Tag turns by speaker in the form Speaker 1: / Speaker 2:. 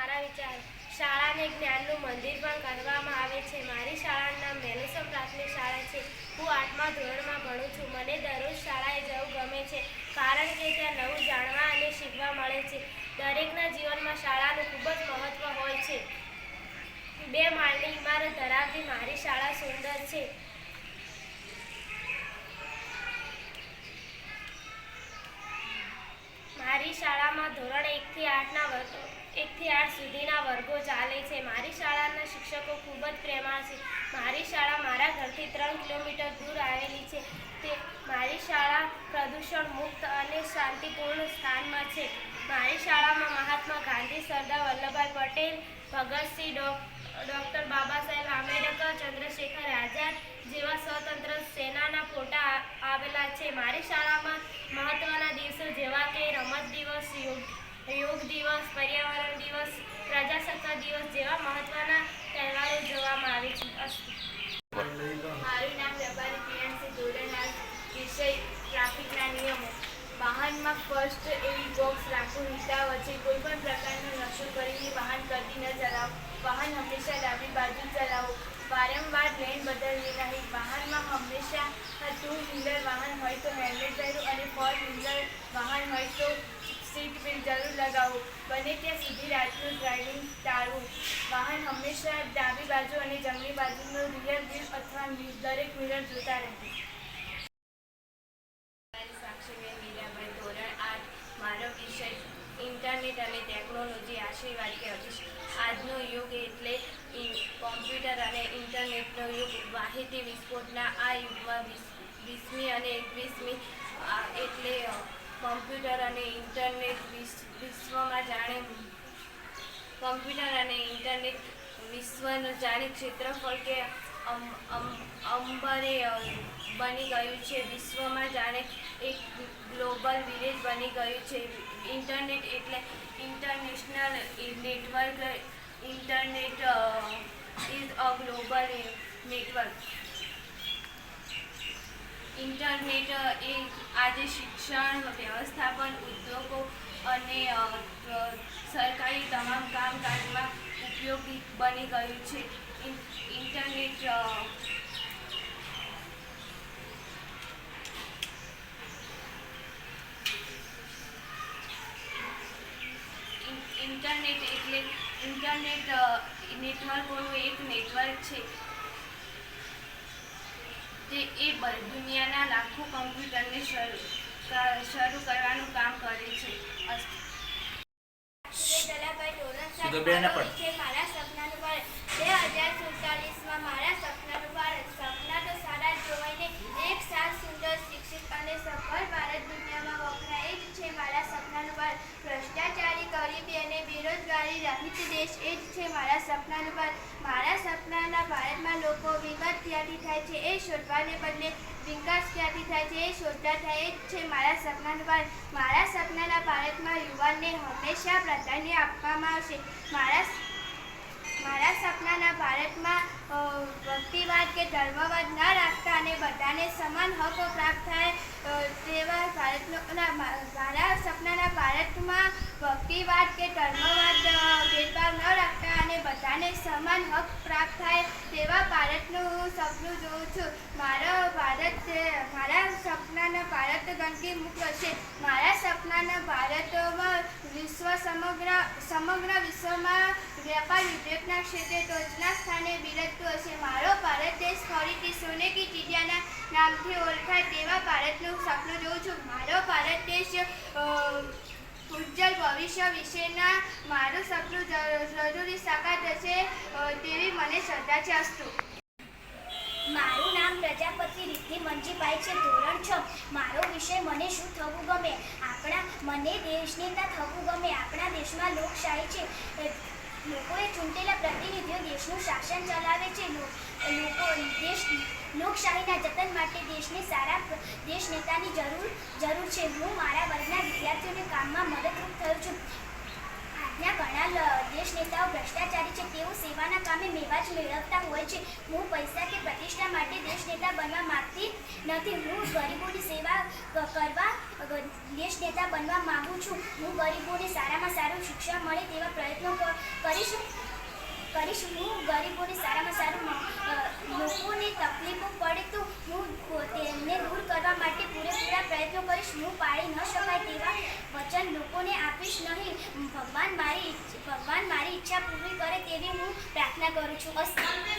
Speaker 1: મારા વિચાર. શાળાને જ્ઞાનનું મંદિર પણ કહેવામાં આવે છે. મારી શાળાનું નામ મેલુસમ પ્રાથમિક શાળા છે. હું 8મા ધોરણમાં ભણું છું. મને દરરોજ શાળાએ જવું ગમે છે, કારણ કે ત્યાં નવું જાણવા અને શીખવા મળે છે. દરેકના જીવનમાં શાળાનું ખૂબ જ મહત્વ હોય છે. 2 માળની ઇમારત ધરાવતી મારી શાળા સુંદર છે. મારી શાળામાં ધોરણ 1 થી 8 સુધીના વર્ગો ચાલે છે. મારી શાળાના શિક્ષકો ખૂબ જ પ્રેમાળ છે. મારી શાળા મારા ઘરથી 3 કિલોમીટર દૂર આવેલી છે. મારી શાળા પ્રદૂષણ મુક્ત અને શાંતિપૂર્ણ સ્થાનમાં છે. મારી શાળામાં મહાત્મા ગાંધી, સરદાર વલ્લભભાઈ પટેલ, ભગતસિંહ, ડૉક્ટર બાબા સાહેબ આંબેડકર, ચંદ્રશેખર આઝાદ જેવા સ્વતંત્ર સેનાના ફોટા આવેલા છે. મારી શાળામાં મહત્વના દિવસો જેવા કે રમત દિવસ, યોગ દિવસ, પર્યાવરણ દિવસ, પ્રજાસત્તાક દિવસ જેવા મહત્વના તહેવારો ઉજવવામાં આવે છે.
Speaker 2: મારું નામ રબારી પ્રિયાંશી, ધોરણ 8, વિષય ટ્રાફિકના નિયમો. વાહનમાં ફર્સ્ટ એઇડ બોક્સ રાખવું, હિતાવ છે. કોઈપણ પ્રકારનો નશો કરીને વાહન કદી ન ચલાવો. વાહન હંમેશા ડાબી બાજુ ચલાવો. વારંવાર લેન બદલવી નહીં. વાહનમાં હંમેશા 2 વ્હીલર વાહન હોય તો હેલ્મેટ પહેરવું અને 4 વ્હીલર વાહન હોય તો સીટ બેલ્ટ જરૂર લગાવો. બને ત્યાં સુધી રાતનું ડ્રાઇવિંગ ટાળવું. વાહન હંમેશા ડાબી બાજુ અને જમણી બાજુનો રિયર વ્હીલ અથવા દરેક મિરર જોતા રહેવું. સાક્ષીબેન મીરાભાઈ, ધોરણ 8. મારો વિષય ઇન્ટરનેટ અને ટેકનોલોજી. આશીર્વાદ કે આજનો યુગ એટલે કોમ્પ્યુટર અને ઇન્ટરનેટનો યુગ. માહિતી વિસ્ફોટના આ યુગમાં 20મી અને 21મી એટલે કોમ્પ્યુટર અને ઇન્ટરનેટ વિશ્વનું જાણે ક્ષેત્રફળ કે અંબરે બની ગયું છે. વિશ્વમાં જાણે એક ગ્લોબલ વિલેજ બની ગયું છે. ઇન્ટરનેટ એટલે international network. Internet is a global network. Internet એ આજે શિક્ષણ, વ્યવસ્થાપન, ઉદ્યોગો અને સરકારી તમામ કામકાજમાં ઉપયોગી બની ગયું છે. ઇન્ટરનેટ એટલે ઇન્ટરનેટ નેટવર્કોનું એક નેટવર્ક છે જે દુનિયાના લાખો કમ્પ્યુટરને શરૂ કરવાનું કામ કરે છે.
Speaker 3: મારા સપનાનું ભારત. 2047માં મારા સપનાનું ભારત. સપના તો સારા જોવાઈને એક સાથ સુંદર, શિક્ષિત અને સફળ ભારત દુનિયામાં વપરાય જ છે મારા સપનાનું ભારત. ભ્રષ્ટાચારી, ગરીબી અને બેરોજગારી રહિત દેશ એ જ છે મારા સપનાનું ભારત. મારા સપનાના ભારતમાં લોકો વિગત ક્યાંથી થાય છે એ શોધવાને બદલે વિકાસ ક્યાંથી થાય છે એ શોધતા થાય એ જ છે મારા સપનાનું ભારત. મારા સપનાના ભારતમાં યુવાનને હંમેશા પ્રાધાન્ય આપવામાં આવશે. મારા સપનાના ભારતમાં ભક્તિવાદ કે ધર્મવાદ ના રાખતા અને બધાને સમાન હક પ્રાપ્ત થાય તેવા મારા સપનાના ભારતમાં ભક્તિવાદ કે ધર્મવાદ ભેદભાવ ન રાખતા અને બધાને સમાન હક પ્રાપ્ત થાય તેવા ભારતનું હું સપનું જોઉં છું. મારા સપનાના ભારત ગંદકી મુક્ત હશે. મારા સપનાના ભારતમાં સમગ્ર વિશ્વમાં વેપાર ઉદ્યોગના ક્ષેત્રે ટોચના સ્થાને બિરાજતું હશે. મારો ભારત દેશ ફરીથી સોને કી ચિડિયાના નામથી ઓળખાય તેવા ભારતનું સપનું જોઉં છું. મારો ભારત દેશ ઉજ્જવળ ભવિષ્ય વિશેના મારું સપનું જરૂરી સાકાર થશે તેવી મને શ્રદ્ધા છે. અસ્તુ.
Speaker 4: મારું નામ પ્રજાપતિ રિદ્ધિ મંજીભાઈ છે, ધોરણ 6. મારો વિષય મને શું થવું ગમે. મને દેશનેતા થવું ગમે. આપણા દેશમાં લોકશાહી છે. લોકોએ ચૂંટેલા પ્રતિનિધિઓ દેશનું શાસન ચલાવે છે. લોકશાહીના જતન માટે દેશને સારા દેશ નેતાની જરૂર છે. હું મારા વર્ગના વિદ્યાર્થીઓને કામમાં મદદરૂપ થયો છું. આજના ઘણા દેશ નેતાઓ ભ્રષ્ટાચારી છે. તેઓ સેવાના કામે મેવા જ મેળવતા હોય છે. હું પૈસા કે પ્રતિષ્ઠા માટે દેશ નેતા બનવા માંગતી નથી. હું ગરીબોની સેવા કરવા દેશ નેતા બનવા માંગુ છું. હું ગરીબોને સારામાં સારું શિક્ષણ મળે તેવા પ્રયત્નો કરીશ. હું ગરીબોને સારામાં સારું લોકોને તકલીફો પડે તો હું તેમને દૂર કરવા માટે પૂરેપૂરા પ્રયત્નો કરીશ. હું પાળી ન શકાય તેવા વચન લોકોને આપીશ નહીં. ભગવાન મારી ઈચ્છા પૂરી કરે તેવી હું પ્રાર્થના કરું છું.